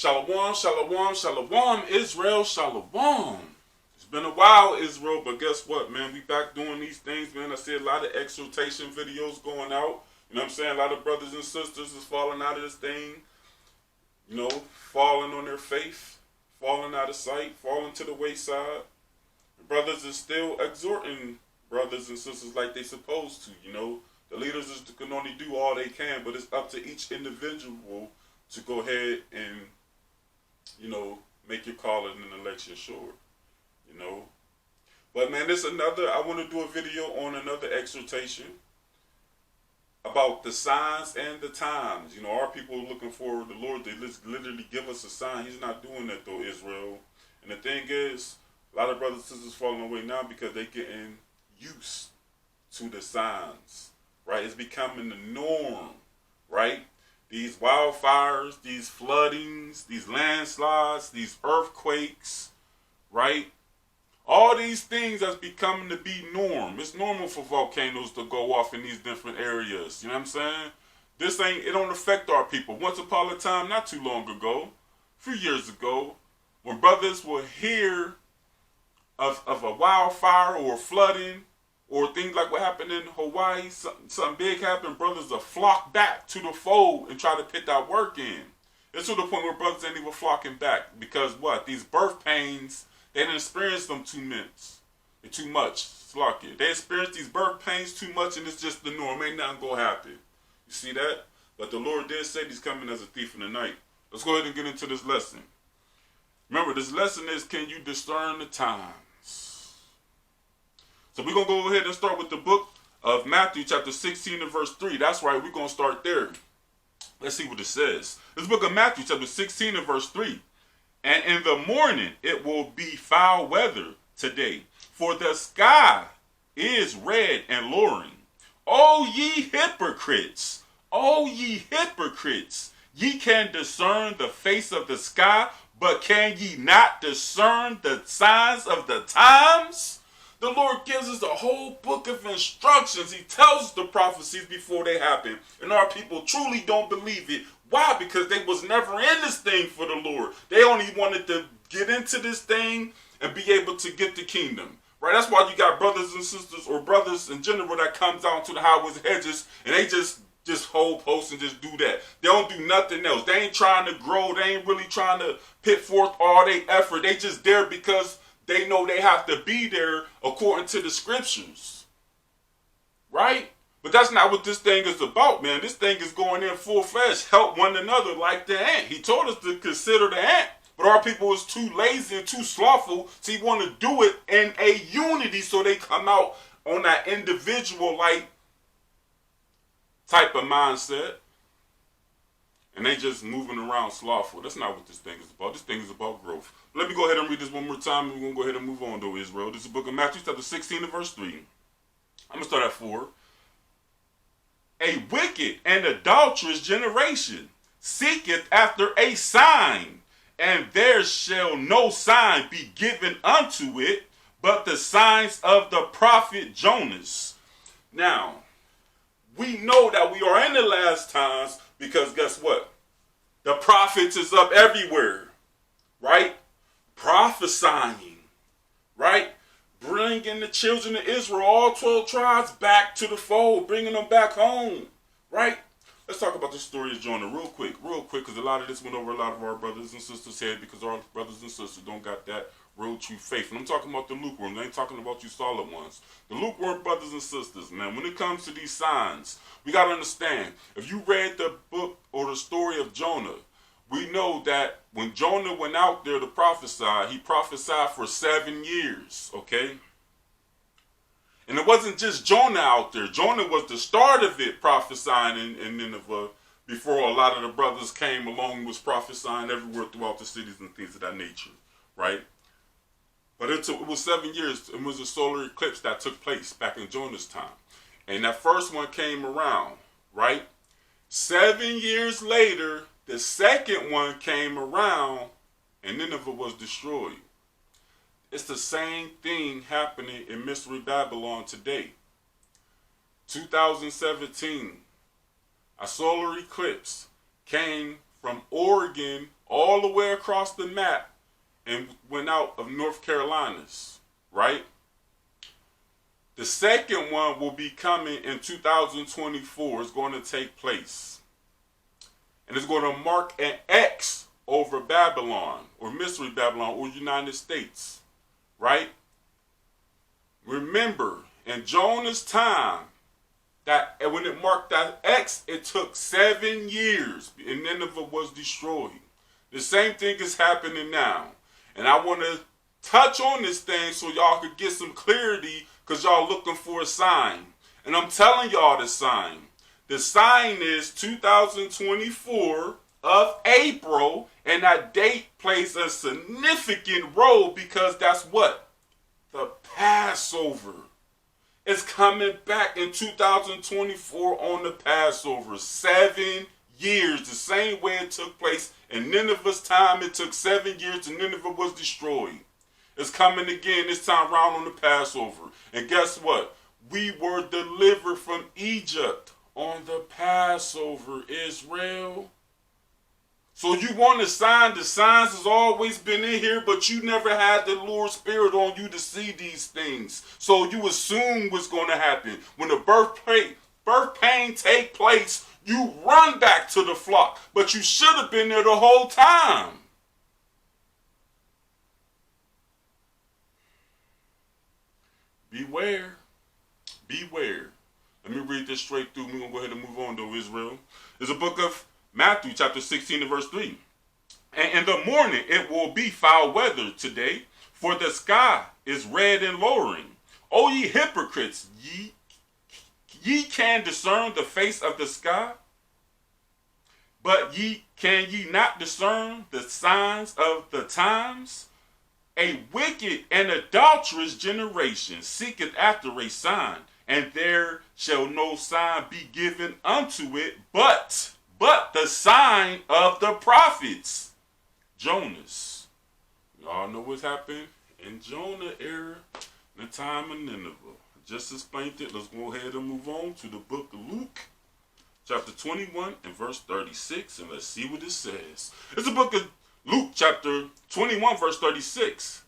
Shalom, shalom, shalom, Israel, shalom. It's been a while, Israel, but guess what, man? We back doing these things, man. I see a lot of exhortation videos going out. You know what I'm saying? A lot of brothers and sisters is falling out of this thing. You know, falling on their faith, falling out of sight, falling to the wayside. The brothers is still exhorting brothers and sisters like they supposed to, you know. The leaders can only do all they can, but it's up to each individual to go ahead and, you know, make your calling and election sure, you know. But man, I want to do a video on another exhortation about the signs and the times. You know, our people are looking for the Lord to literally give us a sign. He's not doing that though, Israel. And the thing is, a lot of brothers and sisters falling away now because they're getting used to the signs, right? It's becoming the norm, right? These wildfires, these floodings, these landslides, these earthquakes, right? All these things that's becoming to be norm. It's normal for volcanoes to go off in these different areas. You know what I'm saying? It don't affect our people. Once upon a time, not too long ago, a few years ago, when brothers will hear of a wildfire or flooding, or things like what happened in Hawaii, something big happened, brothers will flock back to the fold and try to put that work in. It's to the point where brothers ain't even flocking back. Because what? These birth pains, they didn't experience them too much. They experience these birth pains too much, and it's just the norm. Ain't nothing gonna happen. You see that? But the Lord did say he's coming as a thief in the night. Let's go ahead and get into this lesson. Remember, this lesson is, can you discern the times? So we're going to go ahead and start with the book of Matthew chapter 16 and verse 3. That's right, we're going to start there. Let's see what it says. This book of Matthew chapter 16 and verse 3. And in the morning it will be foul weather today, for the sky is red and lowering. O ye hypocrites! O ye hypocrites! Ye can discern the face of the sky, but can ye not discern the signs of the times? The Lord gives us a whole book of instructions. He tells us the prophecies before they happen. And our people truly don't believe it. Why? Because they was never in this thing for the Lord. They only wanted to get into this thing and be able to get the kingdom. Right? That's why you got brothers and sisters, or brothers in general, that comes out to the highways and hedges, and they just hold posts and just do that. They don't do nothing else. They ain't trying to grow. They ain't really trying to put forth all their effort. They just there because they know they have to be there according to the scriptures. Right? But that's not what this thing is about, man. This thing is going in full fledged. Help one another like the ant. He told us to consider the ant. But our people is too lazy and too slothful. So he want to do it in a unity so they come out on that individual like type of mindset. And they just moving around slothful. That's not what this thing is about. This thing is about growth. Let me go ahead and read this one more time, and we're going to go ahead and move on, though, Israel. This is the book of Matthew, chapter 16 and verse 3. I'm going to start at 4. A wicked and adulterous generation seeketh after a sign, and there shall no sign be given unto it, but the signs of the prophet Jonas. Now, we know that we are in the last times, because guess what? The prophets is up everywhere, right? Prophesying, right? Bringing the children of Israel, all 12 tribes, back to the fold, bringing them back home, right? Let's talk about the story of Jonah real quick, because a lot of this went over a lot of our brothers and sisters' head, because our brothers and sisters don't got that real true faith. And I'm talking about the lukewarm. I ain't talking about you solid ones. The lukewarm brothers and sisters, man, when it comes to these signs, we got to understand, if you read the book or the story of Jonah, we know that when Jonah went out there to prophesy, he prophesied for 7 years, okay? And it wasn't just Jonah out there. Jonah was the start of it, prophesying in Nineveh, before a lot of the brothers came along and was prophesying everywhere throughout the cities and things of that nature, right? But it was 7 years. It was a solar eclipse that took place back in Jonah's time. And that first one came around, right? 7 years later, the second one came around, and Nineveh was destroyed. It's the same thing happening in Mystery Babylon today. 2017, a solar eclipse came from Oregon all the way across the map and went out of North Carolinas, right? The second one will be coming in 2024. It's going to take place. And it's going to mark an X over Babylon, or Mystery Babylon, or United States, right? Remember, in Jonah's time, that when it marked that X, it took 7 years, and Nineveh was destroyed. The same thing is happening now. And I want to touch on this thing so y'all could get some clarity, because y'all looking for a sign. And I'm telling y'all the sign. The sign is 2024 of April, and that date plays a significant role because that's what? The Passover. It's coming back in 2024 on the Passover. 7 years, the same way it took place in Nineveh's time. It took 7 years and Nineveh was destroyed. It's coming again this time around on the Passover. And guess what? We were delivered from Egypt on the Passover, Israel. So you want a sign? The signs has always been in here, but you never had the Lord's Spirit on you to see these things. So you assume what's going to happen. When the birth pain take place, you run back to the flock. But you should have been there the whole time. Beware. Beware. Let me read this straight through. We're going to go ahead and move on, though, Israel. It's a book of Matthew chapter 16 and verse 3. And in the morning it will be foul weather today, for the sky is red and lowering. O ye hypocrites, ye can discern the face of the sky, but can ye not discern the signs of the times? A wicked and adulterous generation seeketh after a sign, and there shall no sign be given unto it, but the sign of the prophets. Jonas. We all know what's happened in Jonah era, in the time of Nineveh. Just explained it. Let's go ahead and move on to the book of Luke, chapter 21 and verse 36, and let's see what it says. It's the book of Luke, chapter 21, verse 36.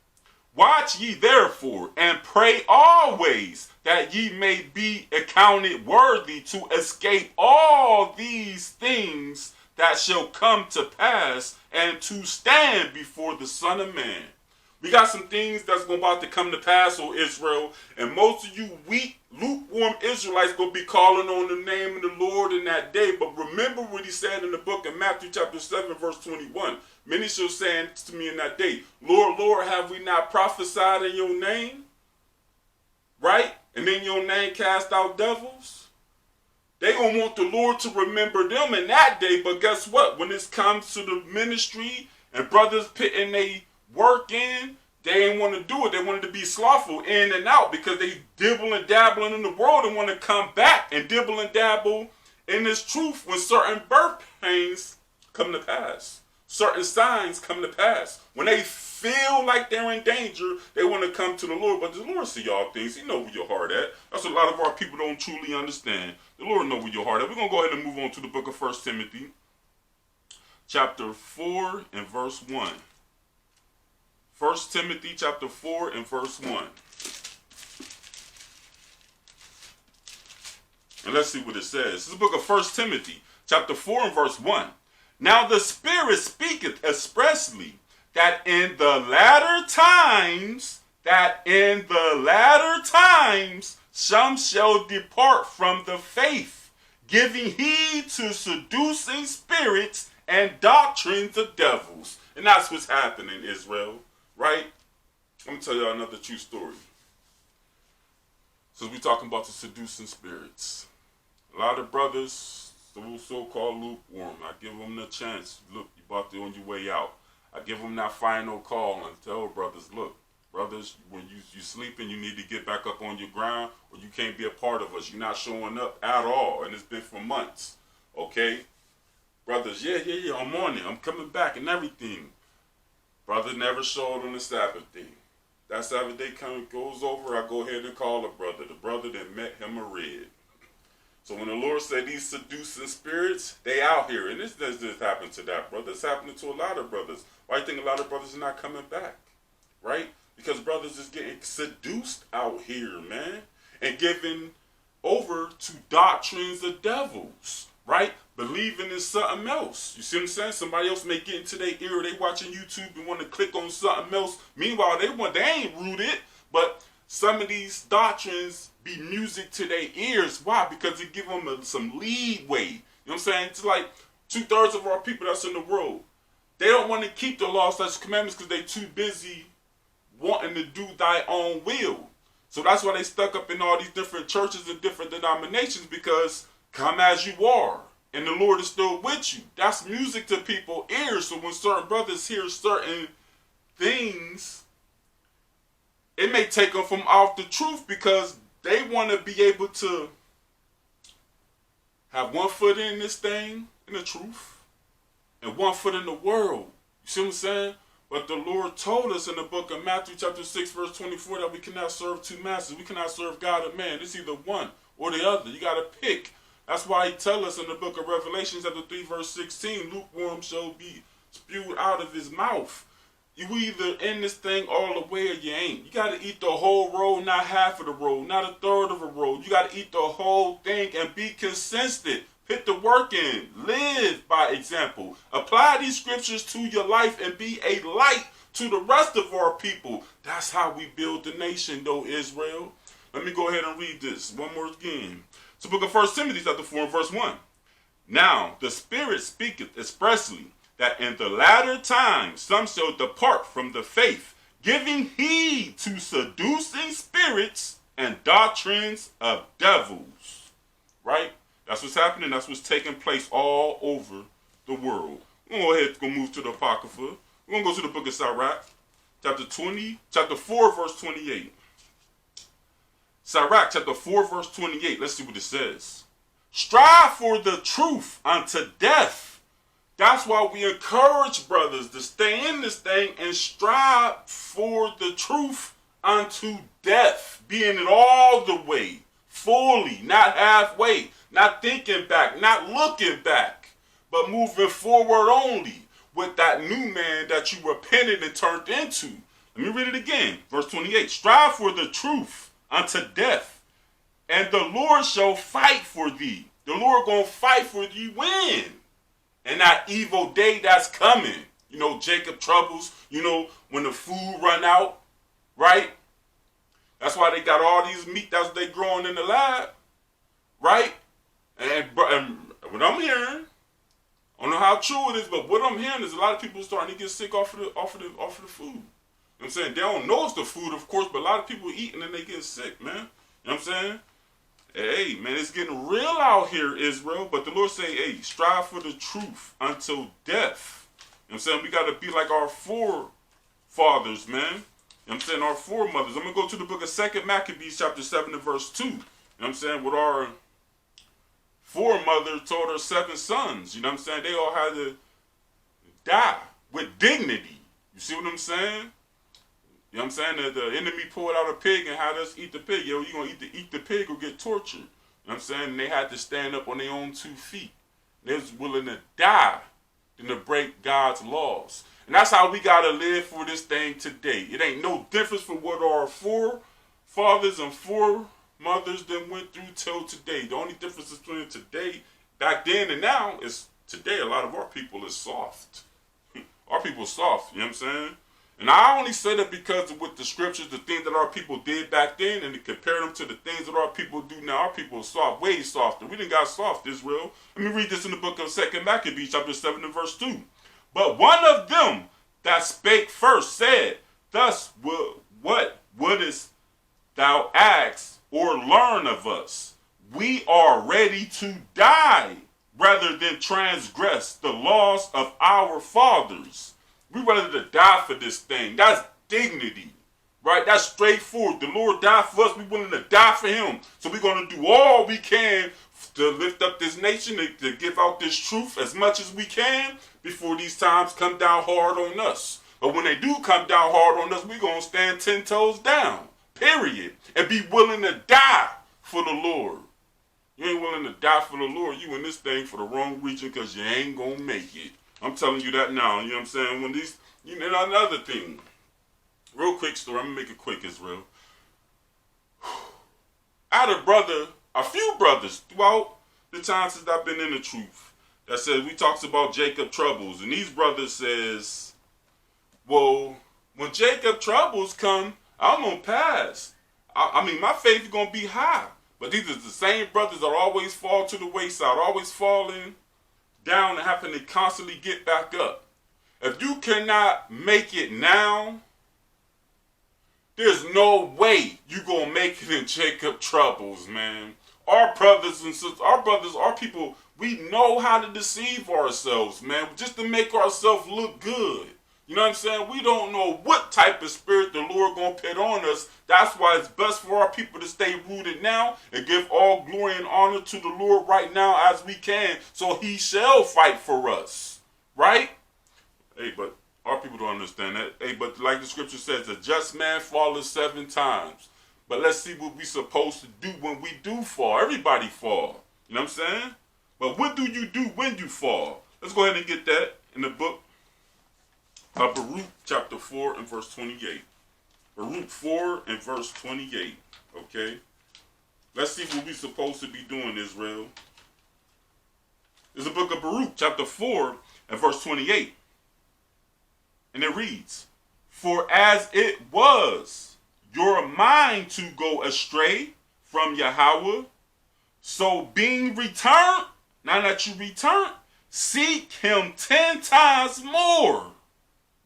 Watch ye therefore, and pray always, that ye may be accounted worthy to escape all these things that shall come to pass, and to stand before the Son of Man. We got some things that's about to come to pass, O Israel, and most of you weak, lukewarm Israelites going to be calling on the name of the Lord in that day. But remember what he said in the book of Matthew chapter 7, verse 21. Many shall say to me in that day, Lord, Lord, have we not prophesied in your name? Right? And in your name cast out devils? They going to want the Lord to remember them in that day. But guess what? When it comes to the ministry and brothers putting their work in, they ain't want to do it. They wanted to be slothful in and out because they dibble and dabbling in the world and want to come back and dibble and dabble in this truth when certain birth pains come to pass. Certain signs come to pass. When they feel like they're in danger, they want to come to the Lord. But the Lord see all things. He know where your heart at. That's what a lot of our people don't truly understand. The Lord know where your heart at. We're going to go ahead and move on to the book of 1 Timothy, chapter 4 and verse 1. 1 Timothy chapter 4 and verse 1. And let's see what it says. This is the book of 1 Timothy chapter 4 and verse 1. Now the Spirit speaketh expressly that in the latter times, some shall depart from the faith, giving heed to seducing spirits and doctrines of devils. And that's what's happening, Israel. Right? I'm going to tell y'all another true story. So we're talking about the seducing spirits. A lot of brothers, so-called lukewarm, I give them the chance. Look, you're about to on your way out. I give them that final call and tell brothers, look, brothers, when you sleeping, you need to get back up on your ground or you can't be a part of us. You're not showing up at all. And it's been for months. Okay? Brothers, yeah, I'm on it. I'm coming back and everything. Brother never showed on the Sabbath day. That Sabbath day goes over, I go ahead and call a brother. The brother that met him a red. So when the Lord said these seducing spirits, they out here. And this doesn't just happen to that brother. It's happening to a lot of brothers. Why do you think a lot of brothers are not coming back? Right? Because brothers is getting seduced out here, man. And given over to doctrines of devils. Right? Believing in something else. You see what I'm saying? Somebody else may get into their ear. They watching YouTube and want to click on something else. Meanwhile, they ain't rooted. But some of these doctrines be music to their ears. Why? Because it give them some leeway. You know what I'm saying? It's like 2/3 of our people that's in the world. They don't want to keep the law, such commandments, because they too busy wanting to do thy own will. So that's why they stuck up in all these different churches and different denominations, because come as you are, and the Lord is still with you. That's music to people's ears. So when certain brothers hear certain things, it may take them from off the truth, because they want to be able to have one foot in this thing, in the truth, and one foot in the world. You see what I'm saying? But the Lord told us in the book of Matthew chapter 6 verse 24 that we cannot serve two masters. We cannot serve God and man. It's either one or the other. You got to pick. That's why he tells us in the book of Revelation chapter 3 verse 16, lukewarm shall be spewed out of his mouth. You either in this thing all the way or you ain't. You got to eat the whole roll, not half of the roll, not a third of a roll. You got to eat the whole thing and be consistent. Put the work in. Live by example. Apply these scriptures to your life and be a light to the rest of our people. That's how we build the nation, though, Israel. Let me go ahead and read this one more again. It's the book of 1 Timothy chapter 4 and verse 1. Now the Spirit speaketh expressly that in the latter times some shall depart from the faith, giving heed to seducing spirits and doctrines of devils. Right? That's what's happening. That's what's taking place all over the world. We're going to go ahead and move to the Apocrypha. We're going to go to the book of Sirach, chapter 4, verse 28. Sirach, chapter 4, verse 28. Let's see what it says. Strive for the truth unto death. That's why we encourage brothers to stay in this thing and strive for the truth unto death. Being it all the way, fully, not halfway. Not thinking back, not looking back, but moving forward only with that new man that you repented and turned into. Let me read it again. Verse 28. Strive for the truth unto death, and the Lord shall fight for thee. The Lord gonna fight for you when? And that evil day that's coming. You know, Jacob troubles, you know, when the food run out, right? That's why they got all these meat that's they growing in the lab, right? And what I'm hearing, I don't know how true it is, but what I'm hearing is a lot of people starting to get sick off of the food. You know what I'm saying? They don't know it's the food, of course, but a lot of people eating and they get sick, man. You know what I'm saying? Hey, man, it's getting real out here, Israel. But the Lord say, hey, strive for the truth until death. You know what I'm saying? We got to be like our forefathers, man. You know what I'm saying? Our foremothers. I'm going to go to the book of 2 Maccabees, chapter 7 and verse 2. You know what I'm saying? With our foremother told her 7 sons. You know what I'm saying? They all had to die with dignity. You see what I'm saying? You know what I'm saying? The enemy pulled out a pig and had us eat the pig. Yo, you going to eat the pig or get tortured. You know what I'm saying? And they had to stand up on their own 2 feet. They was willing to die than to break God's laws. And that's how we got to live for this thing today. It ain't no difference for what our forefathers and foremothers that went through till today. The only difference between today, back then and now, is today a lot of our people is soft. Our people soft, you know what I'm saying? And I only say that because of with the scriptures, the things that our people did back then, and to compare them to the things that our people do now. Our people are soft, way softer. We didn't got soft, Israel. Let me read this in the book of 2 Maccabees, chapter 7 and verse 2. But one of them that spake first said, thus what wouldest thou ask or learn of us? We are ready to die rather than transgress the laws of our fathers. We ready to die for this thing. That's dignity, right? That's straightforward. The Lord died for us. We're willing to die for him. So we're going to do all we can to lift up this nation, to give out this truth as much as we can before these times come down hard on us. But when they do come down hard on us, we're going to stand 10 toes down, period, and be willing to die for the Lord. You ain't willing to die for the Lord. You in this thing for the wrong reason because you ain't going to make it. I'm telling you that now. You know what I'm saying? When these, you know, another thing. Real quick story. I'm going to make it quick, Israel. I had a few brothers throughout the time since I've been in the truth that said, we talks about Jacob troubles. And these brothers says, well, when Jacob troubles come, I'm going to pass. I mean, my faith is going to be high. But these are the same brothers that always fall to the wayside, always falling down and having to constantly get back up. If you cannot make it now, there's no way you going to make it in Jacob troubles, man. Our brothers and sisters, our people, we know how to deceive ourselves, man, just to make ourselves look good. You know what I'm saying? We don't know what type of spirit the Lord gonna put on us. That's why it's best for our people to stay rooted now and give all glory and honor to the Lord right now as we can, so he shall fight for us. Right? Hey, but our people don't understand that. Hey, but like the scripture says, a just man falleth 7 times. But let's see what we're supposed to do when we do fall. Everybody fall. You know what I'm saying? But what do you do when you fall? Let's go ahead and get that in the book. Baruch chapter 4 and verse 28. Baruch 4 and verse 28. Okay? Let's see what we're supposed to be doing, Israel. It's the book of Baruch chapter 4 and verse 28. And it reads, for as it was your mind to go astray from Yahweh, so being returned, now that you return, seek him 10 times more.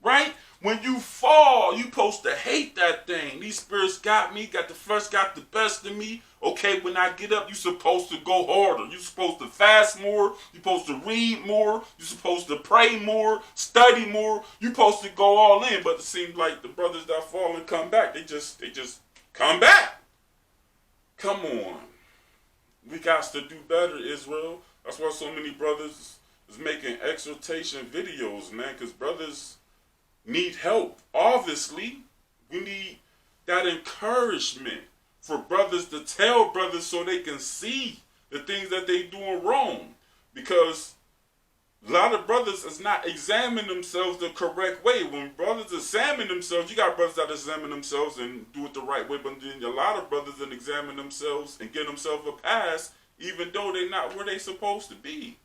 Right? When you fall, you supposed to hate that thing. These spirits got me, got the best of me. Okay, when I get up, you supposed to go harder. You supposed to fast more. You supposed to read more. You supposed to pray more, study more. You supposed to go all in. But it seems like the brothers that fall and come back, they just come back. Come on. We got to do better, Israel. That's why so many brothers is making exhortation videos, man, because brothers need help. Obviously, we need that encouragement for brothers to tell brothers so they can see the things that they doing wrong. Because a lot of brothers is not examining themselves the correct way. When brothers examine themselves, you got brothers that examine themselves and do it the right way, but then a lot of brothers that examine themselves and get themselves a pass, even though they're not where they supposed to be.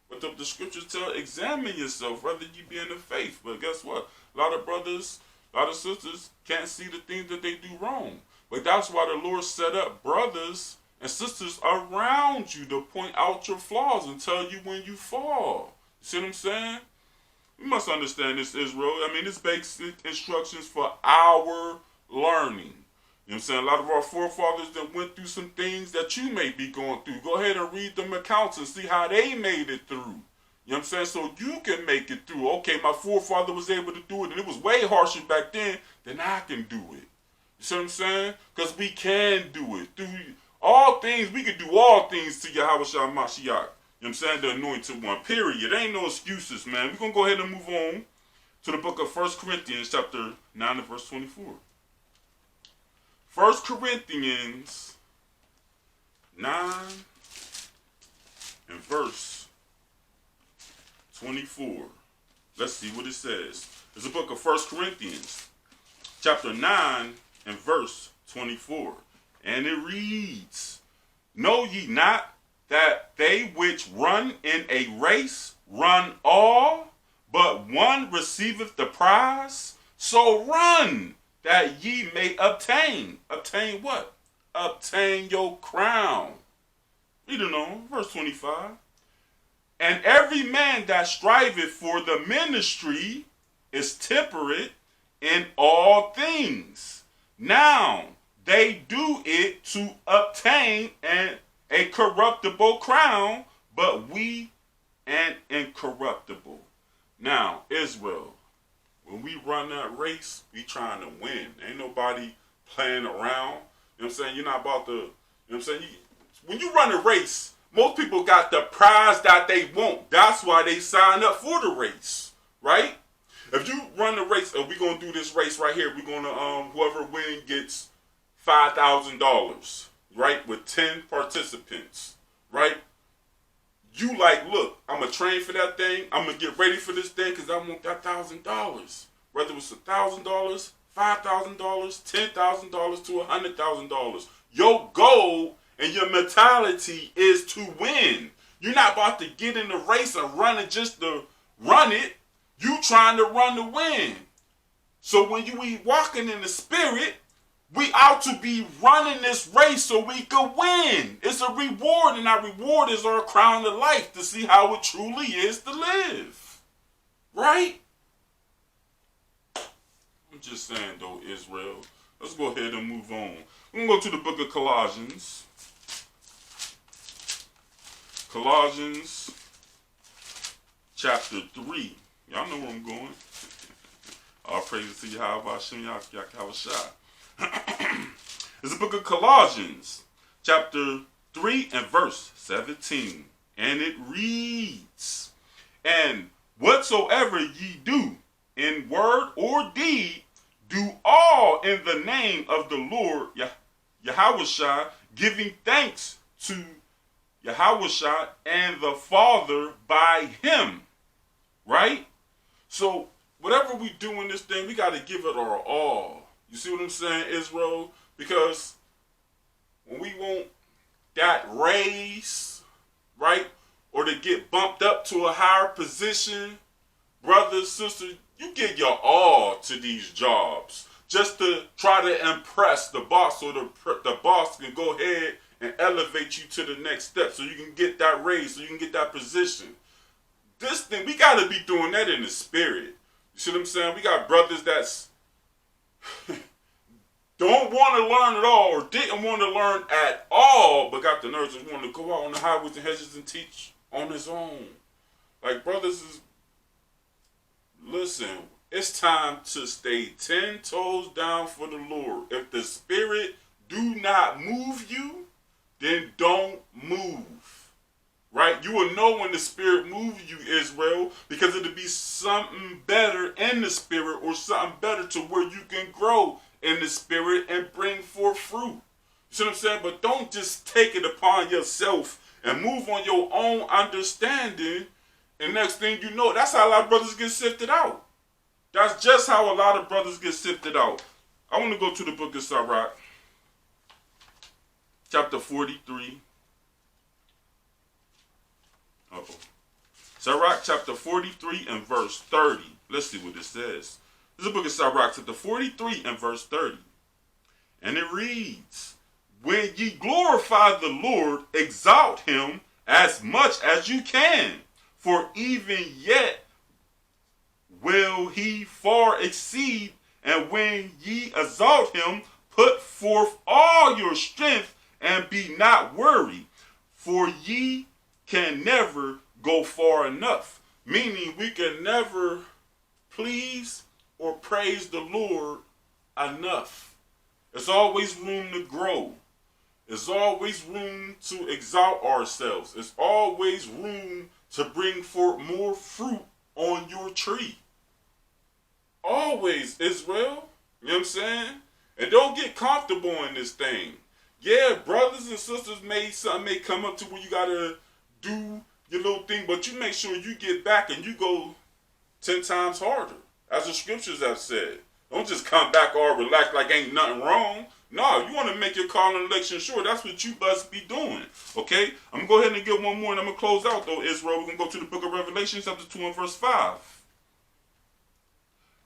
But the scriptures tell, examine yourself, whether you be in the faith. But guess what? A lot of brothers, a lot of sisters can't see the things that they do wrong. But that's why the Lord set up brothers and sisters around you to point out your flaws and tell you when you fall. You see what I'm saying? We must understand this, Israel. I mean, this basic instructions for our learning. You know what I'm saying? A lot of our forefathers that went through some things that you may be going through. Go ahead and read them accounts and see how they made it through. You know what I'm saying? So you can make it through. Okay, my forefather was able to do it, and it was way harsher back then, then I can do it. You see what I'm saying? Because we can do it. Through all things, we can do all things to Yahweh Shah Mashiach. You know what I'm saying? The anointed one. Period. There ain't no excuses, man. We're going to go ahead and move on to the book of 1 Corinthians chapter 9 and verse 24. 1 Corinthians 9 and verse 24. Let's see what it says. It's the book of 1 Corinthians chapter 9 and verse 24. And it reads, know ye not that they which run in a race run all, but one receiveth the prize? So run, that ye may obtain. Obtain what? Obtain your crown. Read it on, verse 25. And every man that striveth for the ministry is temperate in all things. Now, they do it to obtain a corruptible crown, but we an incorruptible. Now, Israel, when we run that race, we trying to win. Ain't nobody playing around. You know what I'm saying? You're not about to, you know what I'm saying? When you run a race, most people got the prize that they want. That's why they sign up for the race, right? If you run the race, we're going to do this race right here. We're going to, whoever wins gets $5,000, right? With 10 participants, right? You like, look, I'm going to train for that thing. I'm going to get ready for this thing because I want that $1,000. Whether it's $1,000, $5,000, $10,000 to $100,000. Your goal and your mentality is to win. You're not about to get in the race and run it just to run it. You trying to run to win. So when you be walking in the spirit, we ought to be running this race so we could win. It's a reward, and our reward is our crown of life to see how it truly is to live. Right? I'm just saying, though, Israel. Let's go ahead and move on. We're going to go to the book of Colossians. Colossians chapter 3. Y'all know where I'm going. All praises to Yahweh Hashem Yahushua. It's the book of Colossians, chapter 3 and verse 17. And it reads, and whatsoever ye do, in word or deed, do all in the name of the Lord Yahushua, giving thanks to Yahushua and the Father by him. Right? So, whatever we do in this thing, we got to give it our all. You see what I'm saying, Israel? Because when we want that raise, right, or to get bumped up to a higher position, brothers, sisters, you give your all to these jobs just to try to impress the boss, so the boss can go ahead and elevate you to the next step so you can get that raise, so you can get that position. This thing, we got to be doing that in the spirit. You see what I'm saying? We got brothers that's don't want to learn at all or didn't want to learn at all, but got the nerves and want to go out on the highways and hedges and teach on his own. Like, brothers is, listen, it's time to stay 10 toes down for the Lord. If the spirit do not move you, then don't move. Right? You will know when the spirit moves you, Israel, because it'll be something better in the spirit or something better to where you can grow in the spirit and bring forth fruit. You see what I'm saying? But don't just take it upon yourself and move on your own understanding. And next thing you know, that's how a lot of brothers get sifted out. That's just how a lot of brothers get sifted out. I want to go to the book of Sirach, chapter 43. Sirach chapter 43 and verse 30. Let's see what it says. This is the book of Sirach chapter 43 and verse 30. And it reads, when ye glorify the Lord, exalt him as much as you can, for even yet will he far exceed, and when ye exalt him, put forth all your strength, and be not weary, for ye can never go far enough. Meaning we can never please or praise the Lord enough. There's always room to grow. There's always room to exalt ourselves. There's always room to bring forth more fruit on your tree. Always, Israel. You know what I'm saying? And don't get comfortable in this thing. Yeah, brothers and sisters, something may come up to where you gotta do your little thing, but you make sure you get back and you go 10 times harder, as the scriptures have said. Don't just come back all relaxed like ain't nothing wrong. No, you want to make your call and election sure. That's what you must be doing. Okay? I'm going to go ahead and get one more and I'm going to close out, though, Israel. We're going to go to the book of Revelation, chapter 2 and verse 5.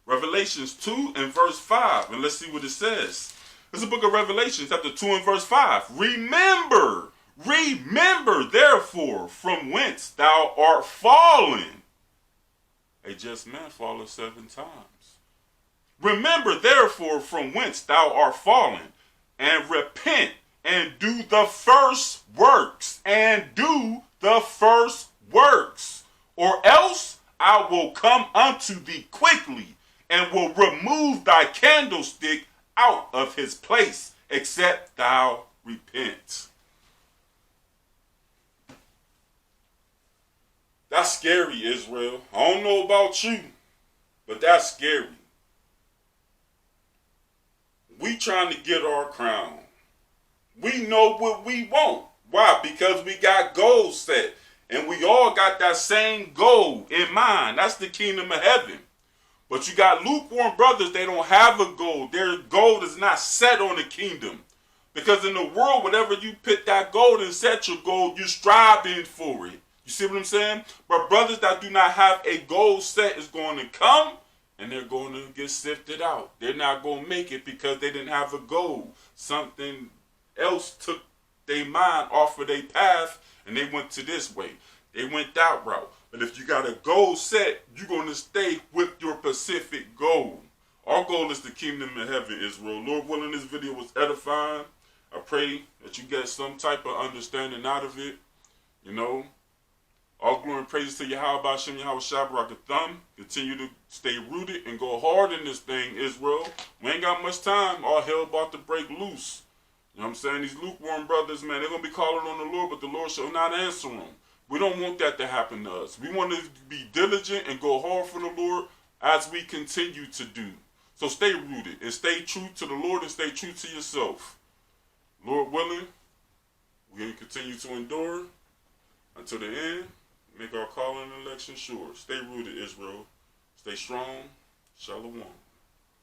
Revelations 2 and verse 5. And let's see what it says. It's the book of Revelation, chapter 2 and verse 5. Remember, therefore, from whence thou art fallen. A just man falleth 7 times. Remember, therefore, from whence thou art fallen, and repent, and do the first works, or else I will come unto thee quickly, and will remove thy candlestick out of his place, except thou repent. That's scary, Israel. I don't know about you, but that's scary. We trying to get our crown. We know what we want. Why? Because we got goals set. And we all got that same goal in mind. That's the kingdom of heaven. But you got lukewarm brothers, they don't have a goal. Their goal is not set on the kingdom. Because in the world, whatever you put that goal and set your goal, you're striving for it. You see what I'm saying? But brothers that do not have a goal set is going to come and they're going to get sifted out. They're not going to make it because they didn't have a goal. Something else took their mind off of their path and they went to this way. They went that route. But if you got a goal set, you're going to stay with your specific goal. Our goal is the kingdom of heaven, Israel. Lord willing, this video was edifying. I pray that you get some type of understanding out of it. You know, all glory and praises to Yahweh Hashem, Yahweh Shabbarakatham. Continue to stay rooted and go hard in this thing, Israel. We ain't got much time. All hell about to break loose. You know what I'm saying? These lukewarm brothers, man, they're going to be calling on the Lord, but the Lord shall not answer them. We don't want that to happen to us. We want to be diligent and go hard for the Lord as we continue to do. So stay rooted and stay true to the Lord and stay true to yourself. Lord willing, we're going to continue to endure until the end. Make our calling and election sure. Stay rooted, Israel. Stay strong. Shalom.